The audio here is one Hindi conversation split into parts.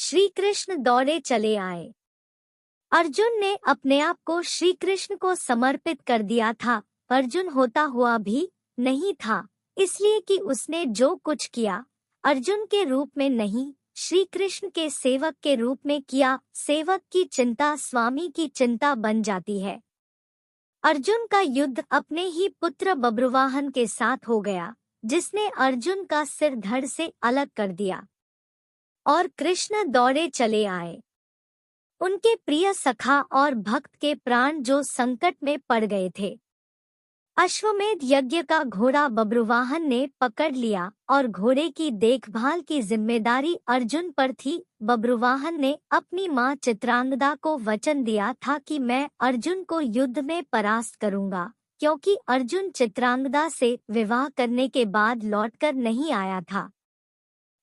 श्री कृष्ण दौड़े चले आए। अर्जुन ने अपने आप को श्री कृष्ण को समर्पित कर दिया था। अर्जुन होता हुआ भी नहीं था, इसलिए कि उसने जो कुछ किया अर्जुन के रूप में नहीं, श्री कृष्ण के सेवक के रूप में किया। सेवक की चिंता स्वामी की चिंता बन जाती है। अर्जुन का युद्ध अपने ही पुत्र बब्रुवाहन के साथ हो गया, जिसने अर्जुन का सिर धड़ से अलग कर दिया। और कृष्ण दौड़े चले आए। उनके प्रिय सखा और भक्त के प्राण जो संकट में पड़ गए थे। अश्वमेध यज्ञ का घोड़ा बब्रुवाहन ने पकड़ लिया और घोड़े की देखभाल की जिम्मेदारी अर्जुन पर थी। बब्रुवाहन ने अपनी मां चित्रांगदा को वचन दिया था कि मैं अर्जुन को युद्ध में परास्त करूंगा, क्योंकि अर्जुन चित्रांगदा से विवाह करने के बाद लौटकर नहीं आया था।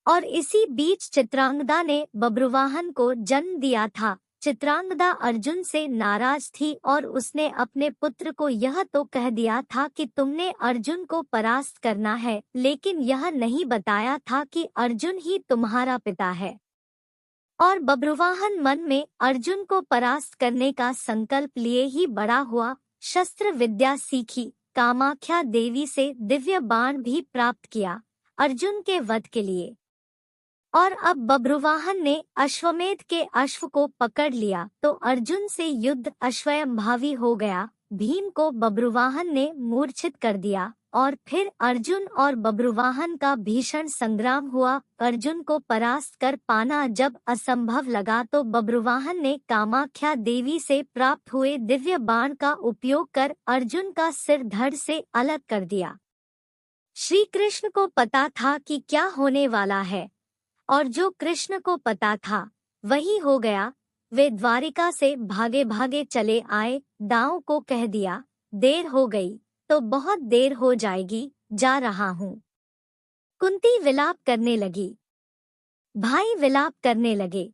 और इसी बीच चित्रांगदा ने बब्रुवाहन को जन्म दिया था। चित्रांगदा अर्जुन से नाराज थी और उसने अपने पुत्र को यह तो कह दिया था कि तुमने अर्जुन को परास्त करना है, लेकिन यह नहीं बताया था कि अर्जुन ही तुम्हारा पिता है। और बब्रुवाहन मन में अर्जुन को परास्त करने का संकल्प लिए ही बड़ा हुआ। शस्त्र विद्या सीखी, कामाख्या देवी से दिव्य बाण भी प्राप्त किया अर्जुन के वध के लिए। और अब बब्रुवाहन ने अश्वमेध के अश्व को पकड़ लिया तो अर्जुन से युद्ध अश्वयंभावी हो गया। भीम को बब्रुवाहन ने मूर्छित कर दिया और फिर अर्जुन और बब्रुवाहन का भीषण संग्राम हुआ। अर्जुन को परास्त कर पाना जब असंभव लगा तो बब्रुवाहन ने कामाख्या देवी से प्राप्त हुए दिव्य बाण का उपयोग कर अर्जुन का सिर धड़ से अलग कर दिया। श्री कृष्ण को पता था कि क्या होने वाला है, और जो कृष्ण को पता था वही हो गया। वे द्वारिका से भागे भागे चले आए। दाऊ को कह दिया, देर हो गई तो बहुत देर हो जाएगी, जा रहा हूँ। कुंती विलाप करने लगी, भाई विलाप करने लगे।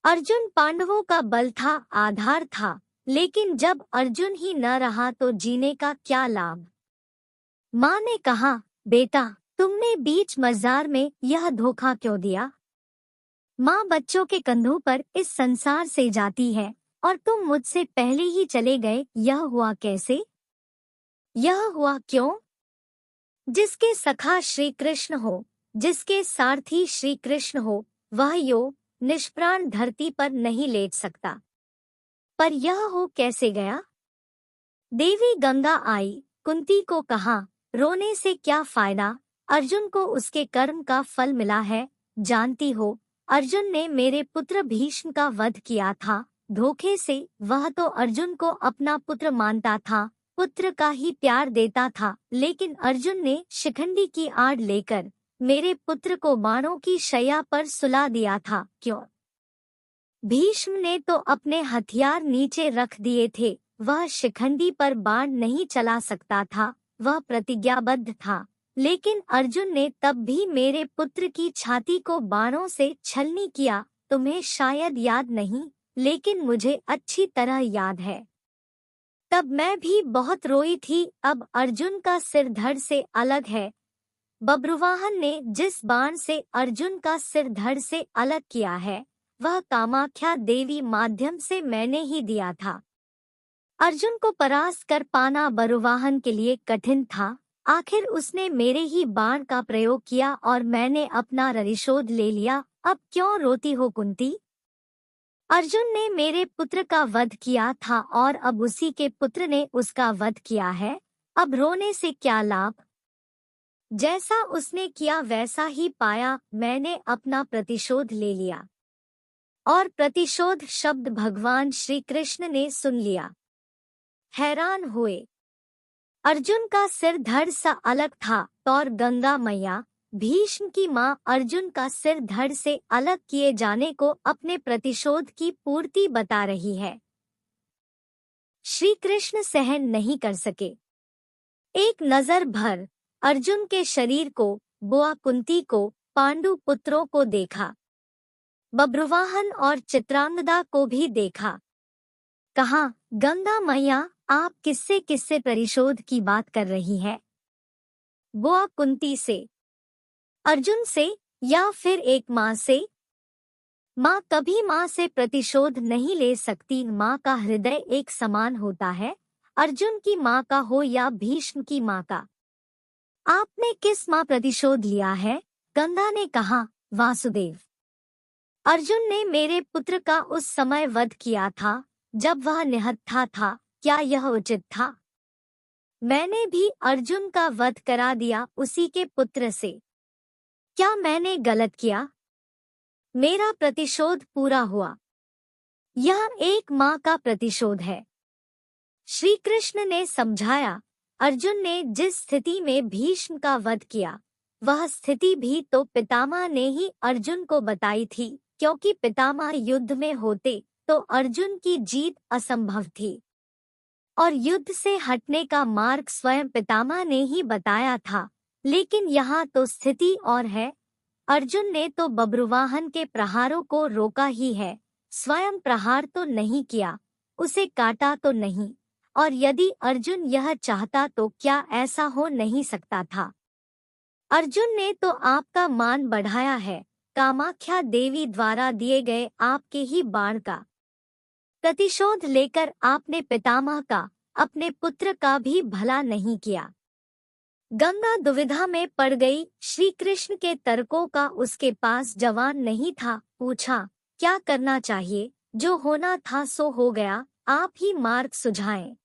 अर्जुन पांडवों का बल था, आधार था, लेकिन जब अर्जुन ही न रहा तो जीने का क्या लाभ। माँ ने कहा, बेटा तुमने बीच मजार में यह धोखा क्यों दिया। माँ बच्चों के कंधों पर इस संसार से जाती है और तुम मुझसे पहले ही चले गए। यह हुआ कैसे? यह हुआ क्यों? जिसके सखा श्री कृष्ण हो, जिसके सारथी श्री कृष्ण हो, वह यो निष्प्राण धरती पर नहीं लेट सकता। पर यह हो कैसे गया? देवी गंगा आई, कुंती को कहा, रोने से क्या फायदा, अर्जुन को उसके कर्म का फल मिला है। जानती हो, अर्जुन ने मेरे पुत्र भीष्म का वध किया था धोखे से। वह तो अर्जुन को अपना पुत्र मानता था, पुत्र का ही प्यार देता था, लेकिन अर्जुन ने शिखंडी की आड़ लेकर मेरे पुत्र को बाणों की शैया पर सुला दिया था। क्यों? भीष्म ने तो अपने हथियार नीचे रख दिए थे। वह शिखंडी पर बाण नहीं चला सकता था, वह प्रतिज्ञाबद्ध था। लेकिन अर्जुन ने तब भी मेरे पुत्र की छाती को बाणों से छलनी किया। तुम्हें शायद याद नहीं, लेकिन मुझे अच्छी तरह याद है। तब मैं भी बहुत रोई थी। अब अर्जुन का सिर धड़ से अलग है। बब्रुवाहन ने जिस बाण से अर्जुन का सिर धड़ से अलग किया है, वह कामाख्या देवी माध्यम से मैंने ही दिया था। अर्जुन को परास्त कर पाना बब्रुवाहन के लिए कठिन था। आखिर उसने मेरे ही बाण का प्रयोग किया और मैंने अपना प्रतिशोध ले लिया। अब क्यों रोती हो कुंती? अर्जुन ने मेरे पुत्र का वध किया था और अब उसी के पुत्र ने उसका वध किया है। अब रोने से क्या लाभ? जैसा उसने किया वैसा ही पाया। मैंने अपना प्रतिशोध ले लिया। और प्रतिशोध शब्द भगवान श्री कृष्ण ने सुन लिया, हैरान हुए। अर्जुन का सिर धड़ सा अलग था और गंगा मैया भीष्म की मां अर्जुन का सिर धड़ से अलग किए जाने को अपने प्रतिशोध की पूर्ति बता रही है। श्री कृष्ण सहन नहीं कर सके। एक नजर भर अर्जुन के शरीर को, बुआ कुंती को, पांडु पुत्रों को देखा, बब्रुवाहन और चित्रांगदा को भी देखा। कहा, गंगा मैया आप किससे किससे प्रतिशोध की बात कर रही हैं? बुआ कुंती से, अर्जुन से, या फिर एक मां से? माँ कभी माँ से प्रतिशोध नहीं ले सकती। माँ का हृदय एक समान होता है, अर्जुन की माँ का हो या भीष्म की माँ का। आपने किस माँ प्रतिशोध लिया है? गंगा ने कहा, वासुदेव। अर्जुन ने मेरे पुत्र का उस समय वध किया था जब वह निहत्था था। क्या यह उचित था? मैंने भी अर्जुन का वध करा दिया उसी के पुत्र से। क्या मैंने गलत किया? मेरा प्रतिशोध पूरा हुआ। यह एक माँ का प्रतिशोध है। श्री कृष्ण ने समझाया, अर्जुन ने जिस स्थिति में भीष्म का वध किया, वह स्थिति भी तो पितामह ने ही अर्जुन को बताई थी, क्योंकि पितामह युद्ध में होते तो अर्जुन की जीत असंभव थी और युद्ध से हटने का मार्ग स्वयं पितामह ने ही बताया था। लेकिन यहाँ तो स्थिति और है। अर्जुन ने तो बब्रुवाहन के प्रहारों को रोका ही है, स्वयं प्रहार तो नहीं किया, उसे काटा तो नहीं। और यदि अर्जुन यह चाहता तो क्या ऐसा हो नहीं सकता था? अर्जुन ने तो आपका मान बढ़ाया है, कामाख्या देवी द्वारा दिए गए आपके ही बाण का प्रतिशोध लेकर आपने पितामह का, अपने पुत्र का भी भला नहीं किया। गंगा दुविधा में पड़ गई। श्री कृष्ण के तर्कों का उसके पास जवाब नहीं था। पूछा, क्या करना चाहिए? जो होना था सो हो गया, आप ही मार्ग सुझाएं।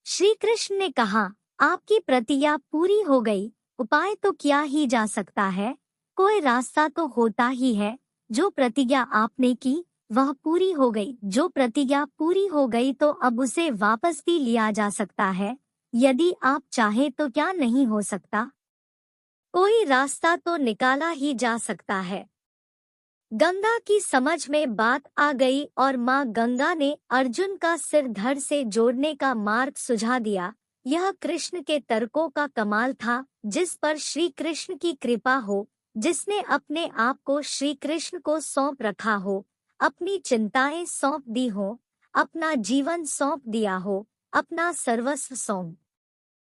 श्री कृष्ण ने कहा, आपकी प्रतिज्ञा पूरी हो गई, उपाय तो किया ही जा सकता है, कोई रास्ता तो होता ही है। जो प्रतिज्ञा आपने की वह पूरी हो गई। जो प्रतिज्ञा पूरी हो गई तो अब उसे वापस भी लिया जा सकता है, यदि आप चाहें तो। क्या नहीं हो सकता? कोई रास्ता तो निकाला ही जा सकता है। गंगा की समझ में बात आ गई और माँ गंगा ने अर्जुन का सिर धड़ से जोड़ने का मार्ग सुझा दिया। यह कृष्ण के तर्कों का कमाल था, जिस पर श्री कृष्ण की कृपा हो, जिसने अपने आप को श्री कृष्ण को सौंप रखा हो, अपनी चिंताएं सौंप दी हो, अपना जीवन सौंप दिया हो, अपना सर्वस्व सौंप